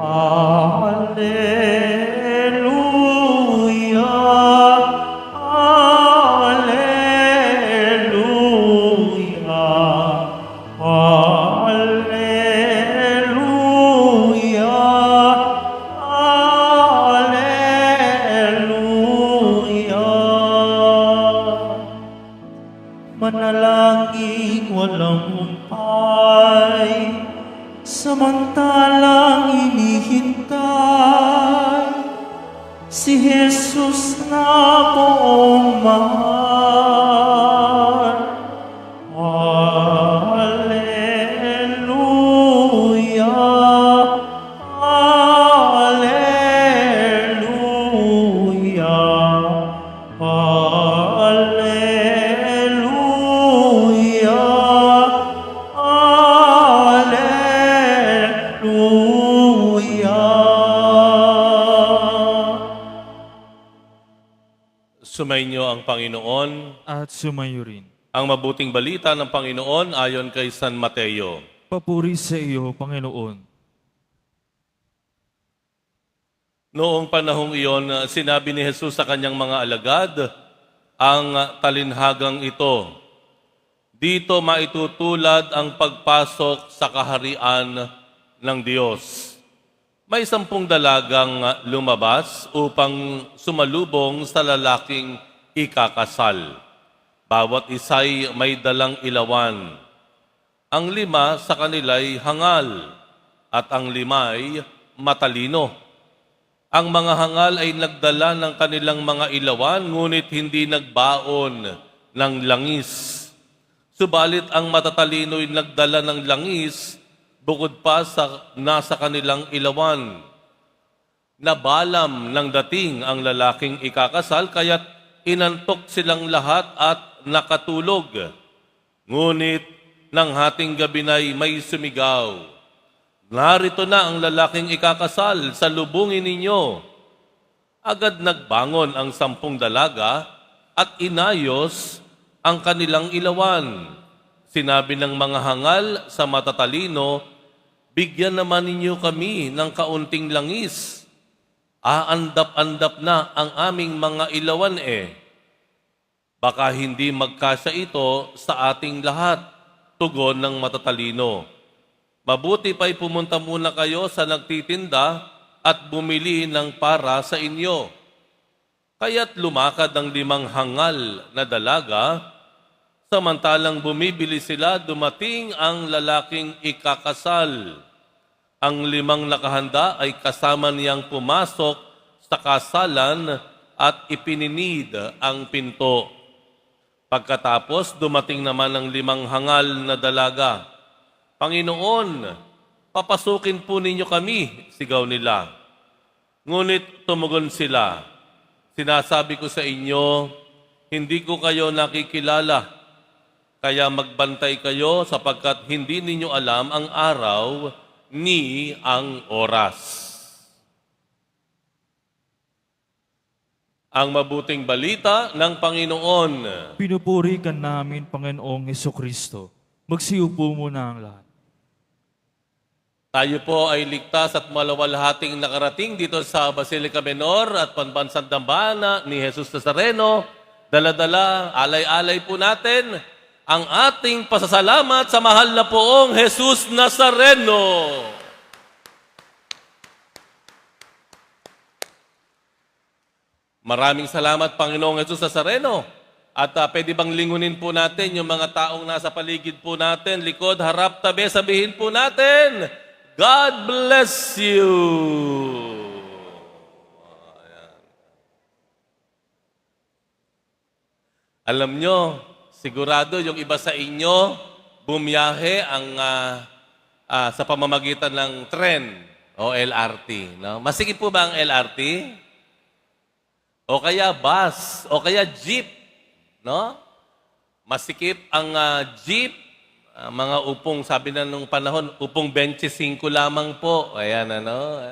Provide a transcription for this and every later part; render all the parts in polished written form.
Alleluia, Alleluia, Alleluia, Alleluia. Manalangin walang humpay, samantalang hinihintay si Jesus na buong mahal. Alleluia, Alleluia, Alleluia, Alleluia. Sumainyo ang Panginoon. At sumayo rin. Ang mabuting balita ng Panginoon ayon kay San Mateo. Papuri sa iyo, Panginoon. Noong panahong iyon, sinabi ni Jesus sa kanyang mga alagad ang talinhagang ito. Dito maitutulad ang pagpasok sa kaharian ng Diyos. May 10 dalagang lumabas upang sumalubong sa lalaking ikakasal. Bawat isa'y may dalang ilawan. Ang 5 sa kanila'y hangal at ang 5'ay matalino. Ang mga hangal ay nagdala ng kanilang mga ilawan, ngunit hindi nagbaon ng langis. Subalit ang matatalino'y nagdala ng langis, bukod pa sa nasa kanilang ilawan. Nabalam ng dating ang lalaking ikakasal, kaya't inantok silang lahat at nakatulog. Ngunit nang hating gabi na'y may sumigaw, "Narito na ang lalaking ikakasal, salubungin ninyo." Agad nagbangon ang 10 dalaga at inayos ang kanilang ilawan. Sinabi ng mga hangal sa matatalino, "Bigyan naman ninyo kami ng kaunting langis. Aandap-andap na ang aming mga ilawan eh. Baka hindi magkasya ito sa ating lahat," tugon ng matatalino. "Mabuti pa'y pumunta muna kayo sa nagtitinda at bumili ng para sa inyo." Kaya't lumakad ang 5 hangal na dalaga. Samantalang bumibili sila, dumating ang lalaking ikakasal. Ang 5 nakahanda ay kasama niyang pumasok sa kasalan at ipininid ang pinto. Pagkatapos, dumating naman ang 5 hangal na dalaga. "Panginoon, papasukin po ninyo kami," sigaw nila. Ngunit tumugon sila, "Sinasabi ko sa inyo, hindi ko kayo nakikilala. Kaya magbantay kayo sapagkat hindi ninyo alam ang araw ni ang oras." Ang mabuting balita ng Panginoon. Pinupuri ka namin, Panginoong Hesukristo. Magsiupo muna ang lahat. Tayo po ay ligtas at malawalhating nakarating dito sa Basilica Menor at Pambansang Dambana ni Jesus Nazareno. Dala-dala, alay-alay po natin ang ating pasasalamat sa mahal na poong Jesus Nazareno. Maraming salamat, Panginoong Jesus Nazareno. At pwede bang lingunin po natin yung mga taong nasa paligid po natin, likod, harap, tabi, sabihin po natin, God bless you. Ayan. Alam nyo, sigurado yung iba sa inyo, bumiyahe ang sa pamamagitan ng tren o LRT. No? Masikip po ba ang LRT? O kaya bus, o kaya jeep, no? Masikip ang jeep, mga upong, sabi na nung panahon, upong 25 lamang po. Ayan, ano?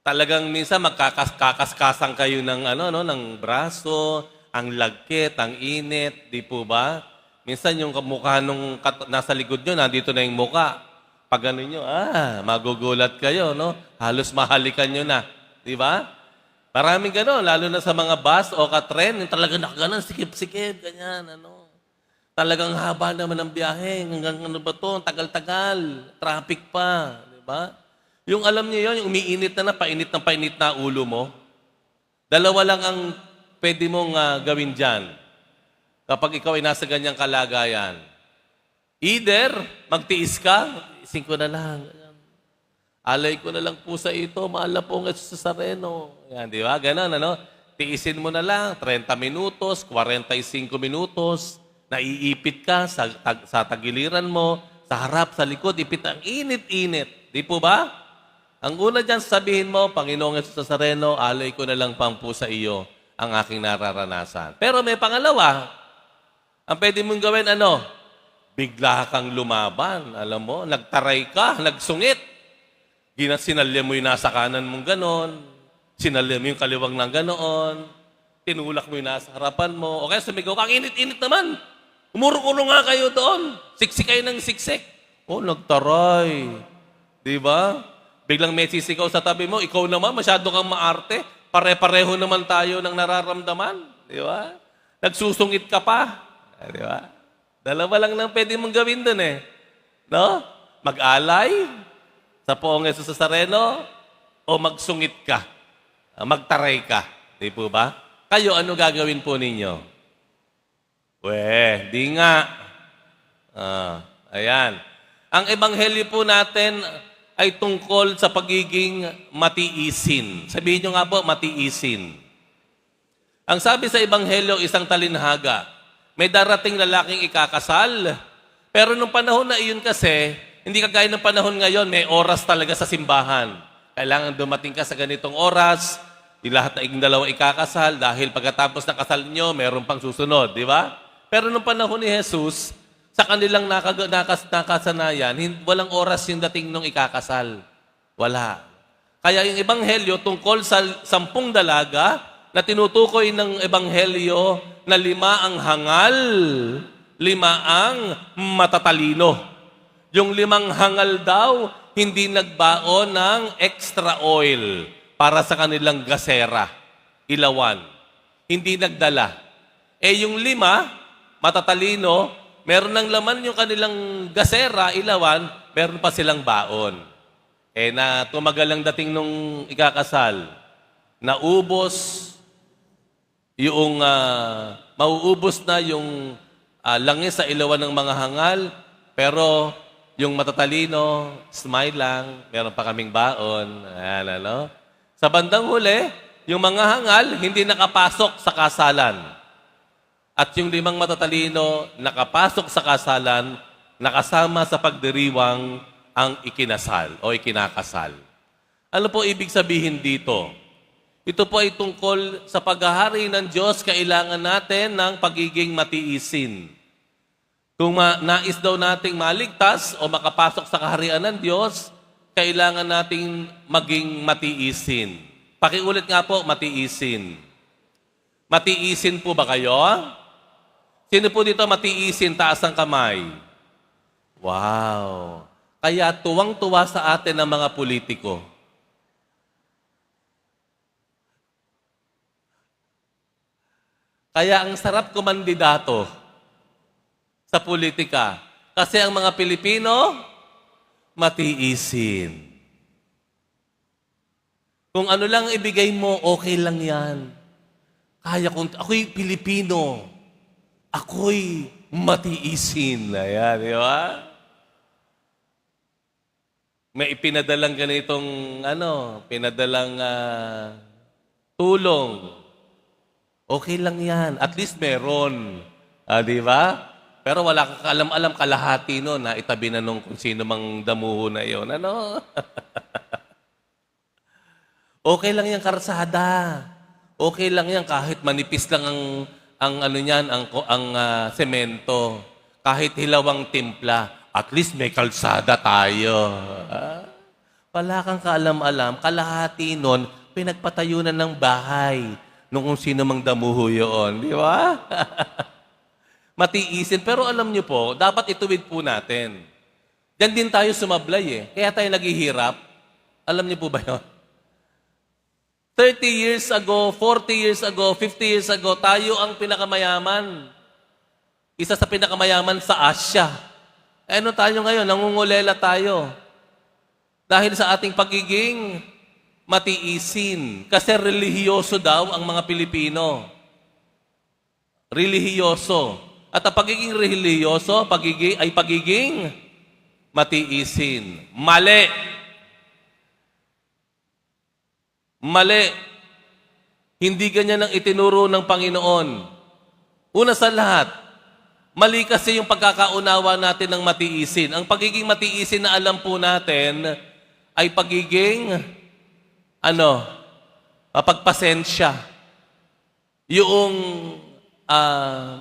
Talagang minsan magkakaskasang kayo ng, ng braso, ang lagkit, ang init, di po ba? Minsan yung mukha nung nasa likod nyo, nandito na yung mukha. Pag ano nyo, magugulat kayo, no? Halos mahalikan nyo na. Di ba? Maraming gano'n, lalo na sa mga bus o katren, yung talaga nakaganon, sikip-sikip, ganyan, ano. Talagang haba naman ang biyahe, hanggang ano ba to, tagal-tagal, traffic pa, di ba? Yung alam niyo yun, yung umiinit na painit na ulo mo. Dalawa lang ang pwede mong gawin dyan kapag ikaw ay nasa ganyang kalagayan. Either, magtiis ka, isin ko na lang. Alay ko na lang po sa ito, mahal na po ang Jesus Nazareno. Yan, di ba? Ganon, ano? Tiisin mo na lang, 30 minutos, 45 minutos, naiipit ka sa tagiliran mo, sa harap, sa likod, ipit ang init-init. Di po ba? Ang una dyan, sabihin mo, Panginoong Jesus Nazareno, alay ko na lang pang po sa iyo ang aking nararanasan. Pero may pangalawa, ang pwede mong gawin, ano? Bigla kang lumaban. Alam mo, nagtaray ka, nagsungit. Sinalya mo yung nasa kanan mong ganon, sinalya mo yung kaliwang ng ganoon, tinulak mo yung nasa harapan mo, o kaya sumigaw ka, ang init-init naman. Umuro-uro nga kayo doon. Siksik kayo ng siksik. Oh, nagtaray. Di ba? Biglang may sisigaw sa tabi mo, ikaw naman, masyado kang maarte. Pare-pareho naman tayo ng nararamdaman. Di ba? Nagsusungit ka pa. Di ba? Dalawa lang nang pwede mong gawin doon eh. No? Mag-alay sa poong Jesus Nazareno o magsungit ka. Magtaray ka. Di po ba? Kayo, ano gagawin po ninyo? Di nga. Ayan. Ang ebanghelyo po natin ay tungkol sa pagiging matiisin. Sabihin nyo nga po, matiisin. Ang sabi sa ebanghelyo, isang talinhaga, may darating lalaking ikakasal. Pero nung panahon na iyon kasi, hindi kagaya ng panahon ngayon, may oras talaga sa simbahan. Kailangan dumating ka sa ganitong oras, di lahat na dalawa ikakasal, dahil pagkatapos ng kasal nyo, mayroon pang susunod, di ba? Pero nung panahon ni Jesus, sa kanilang nakasanayan, walang oras yung dating nung ikakasal. Wala. Kaya yung ebanghelyo tungkol sa 10 dalaga na tinutukoy ng ebanghelyo na 5 ang hangal, 5 ang matatalino. Yung 5 hangal daw, hindi nagbaon ng extra oil para sa kanilang gasera, ilawan. Hindi nagdala. Yung 5, matatalino, meron ng laman yung kanilang gasera, ilawan, meron pa silang baon. Na tumagal ang dating nung ikakasal, naubos yung, mauubos na yung langis sa ilawan ng mga hangal, pero yung matatalino, smile lang, meron pa kaming baon. Ayan, ano? Sa bandang huli, yung mga hangal, hindi nakapasok sa kasalan. At yung 5 matatalino, nakapasok sa kasalan, nakasama sa pagdiriwang ang ikinasal o ikinakasal. Ano po ibig sabihin dito? Ito po ay tungkol sa paghahari ng Diyos, kailangan natin ng pagiging matiisin. Kung nais daw nating maligtas o makapasok sa kaharian ng Diyos, kailangan nating maging matiisin. Pakiulit nga po, matiisin. Matiisin po ba kayo? Sino po dito matiisin? Taas ang kamay. Wow! Kaya tuwang-tuwa sa atin ang mga politiko. Kaya ang sarap kumandidato sa politika. Kasi ang mga Pilipino, matiisin. Kung ano lang ibigay mo, okay lang yan. Kaya kung ako'y Pilipino, ako'y matiisin. Ayan, di ba? May ipinadalang ganitong, pinadalang tulong. Okay lang yan. At least meron. Di ba? Pero wala kang alam-alam kalahati no na itabi na nung kung sino mang damuho na iyon. Ano? Okay lang yan, karsada. Okay lang yan kahit manipis lang ang semento. Kahit hilawang timpla. At least may kalsada tayo. Wala kang kaalam-alam. Kalahati nun, pinagpatayo na ng bahay nung kung sino mang damuho yun. Di ba? Matiisin. Pero alam niyo po, dapat ituwid po natin. Diyan din tayo sumablay eh. Kaya tayo naghihirap. Alam niyo po ba yun? 30 years ago, 40 years ago, 50 years ago, tayo ang pinakamayaman. Isa sa pinakamayaman sa Asya. Eh ano tayo ngayon? Nangungulela tayo. Dahil sa ating pagiging matiisin. Kasi relihiyoso daw ang mga Pilipino. Relihiyoso. At ang pagiging relihiyoso, pagiging matiisin. Mali. Mali. Hindi ganyan ang itinuro ng Panginoon. Una sa lahat, mali kasi yung pagkakaunawa natin ng matiisin. Ang pagiging matiisin na alam po natin ay pagiging, pagpasensya. Yung,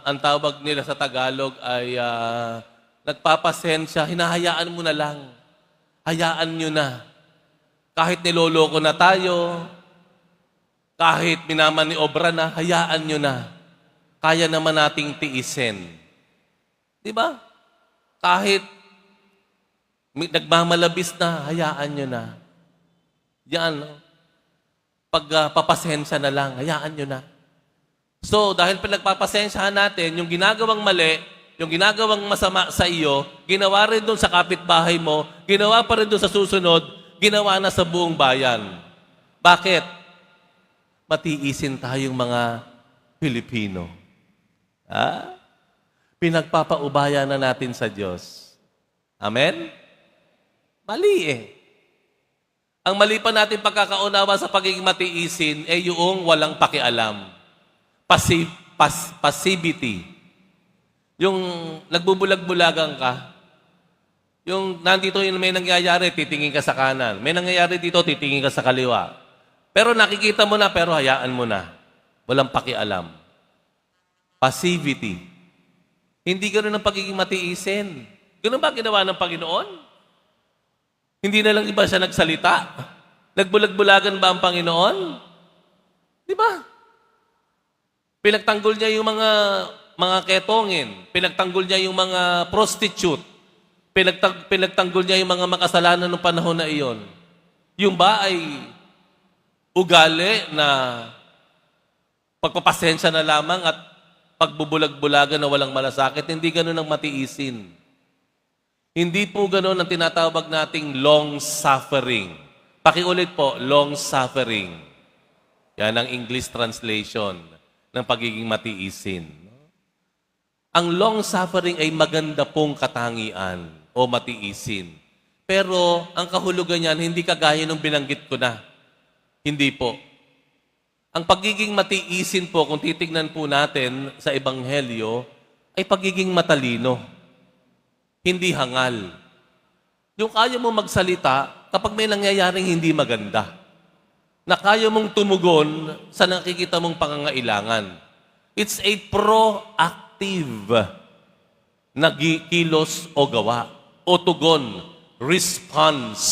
ang tawag nila sa Tagalog ay nagpapasensya, hinahayaan mo na lang. Hayaan nyo na. Kahit niloloko na tayo, kahit minamaniobra na, hayaan nyo na. Kaya naman nating tiisin. Di ba? Kahit nagmamalabis na, hayaan nyo na. Yan, pagpapasensya na lang, hayaan nyo na. So, dahil pinagpapasensyahan natin, yung ginagawang mali, yung ginagawang masama sa iyo, ginawa rin doon sa kapitbahay mo, ginawa pa rin doon sa susunod, ginawa na sa buong bayan. Bakit? Matiisin tayong mga Pilipino. Pinagpapaubaya na natin sa Diyos. Amen? Mali eh. Ang mali pa natin pagkakaunawa sa pagiging matiisin ay yung walang pakialam. Passivity. Yung nagbubulag-bulagan ka, yung nandito yung may nangyayari, titingin ka sa kanan. May nangyayari dito, titingin ka sa kaliwa. Pero nakikita mo na, pero hayaan mo na. Walang pakialam. Passivity. Hindi ganoon ang pagiging matiisin. Ganun ba ginawa ng Panginoon? Hindi na lang iba siya nagsalita? Nagbulag-bulagan ba ang Panginoon? Di ba? Pinagtanggol niya yung mga ketongin. Pinagtanggol niya yung mga prostitute. Pinagtanggol niya yung mga makasalanan ng panahon na iyon. Yung ba ay ugali na pagpapasensya na lamang at pagbubulag-bulagan na walang malasakit? Hindi ganun ang matiisin. Hindi po ganun ang tinatawag nating long-suffering. Pakiulit po, long-suffering. Yan ang English translation ng pagiging matiisin. Ang long-suffering ay maganda pong katangian o matiisin. Pero ang kahulugan niyan, hindi kagaya nung binanggit ko na. Hindi po. Ang pagiging matiisin po, kung titignan po natin sa Ebanghelyo, ay pagiging matalino. Hindi hangal. Yung kaya mo magsalita kapag may nangyayaring hindi maganda. Na kaya mong tumugon sa nakikita mong pangangailangan. It's a proactive na kilos o gawa o tugon, response.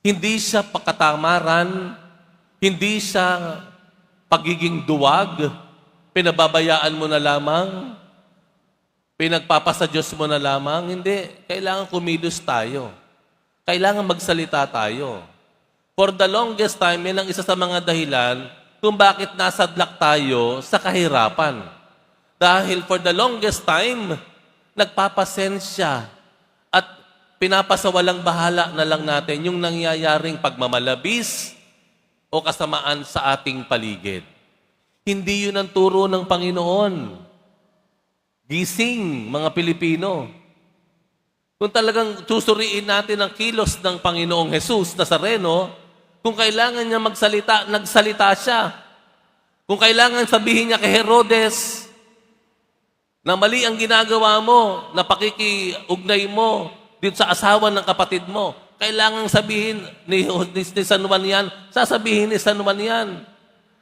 Hindi siya pakatamaran, hindi siya pagiging duwag, pinababayaan mo na lamang, pinagpapasa Diyos mo na lamang. Hindi. Kailangan kumilos tayo. Kailangan magsalita tayo. For the longest time, yan ang isa sa mga dahilan kung bakit nasadlak tayo sa kahirapan. Dahil for the longest time, nagpapasensya at pinapasawalang bahala na lang natin yung nangyayaring pagmamalabis o kasamaan sa ating paligid. Hindi yun ang turo ng Panginoon. Gising, mga Pilipino. Kung talagang susuriin natin ang kilos ng Panginoong Jesus Nazareno, kung kailangan niya magsalita, nagsalita siya. Kung kailangan sabihin niya kay Herodes na mali ang ginagawa mo, na pakikiugnay mo dito sa asawa ng kapatid mo, kailangan sabihin ni San Juan yan, sasabihin ni San Juan yan.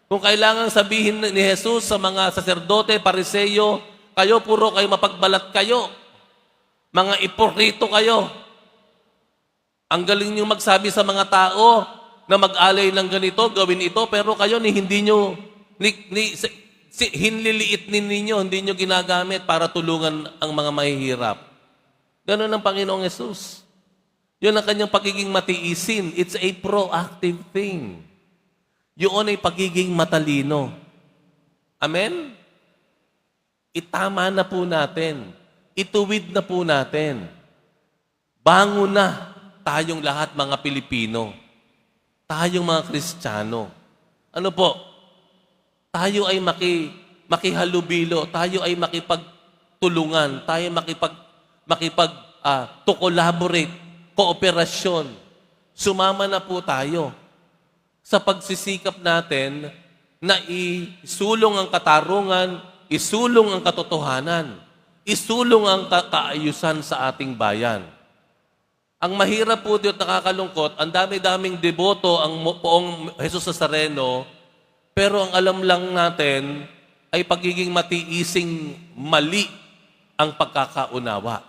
Kung kailangan sabihin ni Jesus sa mga saserdote, pariseyo, kayo puro kayo mapagbalat kayo. Mga iporito kayo. Ang galing niyo magsabi sa mga tao na mag-alay ng ganito, gawin ito, pero kayo hindi nyo, hinliliit ninyo, hindi nyo ginagamit para tulungan ang mga mahihirap. Ganun ang Panginoong Yesus. Yun ang kanyang pagiging matiisin. It's a proactive thing. Yun ay pagiging matalino. Amen? Itama na po natin. Ituwid na po natin. Bangon na tayong lahat mga Pilipino. Tayong mga Kristiyano. Ano po? Tayo ay makihalubilo. Tayo ay makipagtulungan. Tayo to collaborate. Kooperasyon. Sumama na po tayo sa pagsisikap natin na isulong ang katarungan, isulong ang katotohanan, isulong ang kaayusan sa ating bayan. Ang mahirap po dito at nakakalungkot, ang dami-daming deboto ang poong Jesus Nazareno, pero ang alam lang natin ay pagiging matiising mali ang pagkakaunawa.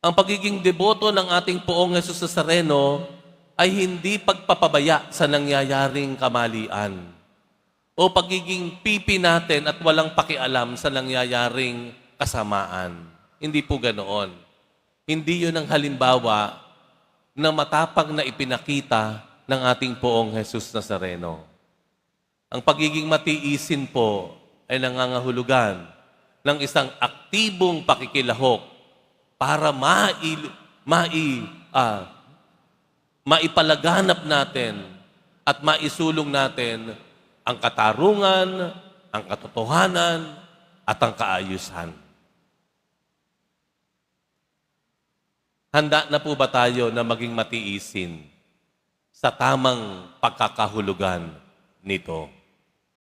Ang pagiging deboto ng ating poong Jesus Nazareno ay hindi pagpapabaya sa nangyayaring kamalian o pagiging pipi natin at walang pakialam sa nangyayaring kasamaan. Hindi po ganoon. Hindi yun ang halimbawa na matapang na ipinakita ng ating poong Jesus Nazareno. Ang pagiging matiisin po ay nangangahulugan ng isang aktibong pakikilahok para maipalaganap natin at maisulong natin ang katarungan, ang katotohanan, at ang kaayusan. Handa na po ba tayo na maging matiisin sa tamang pagkakahulugan nito?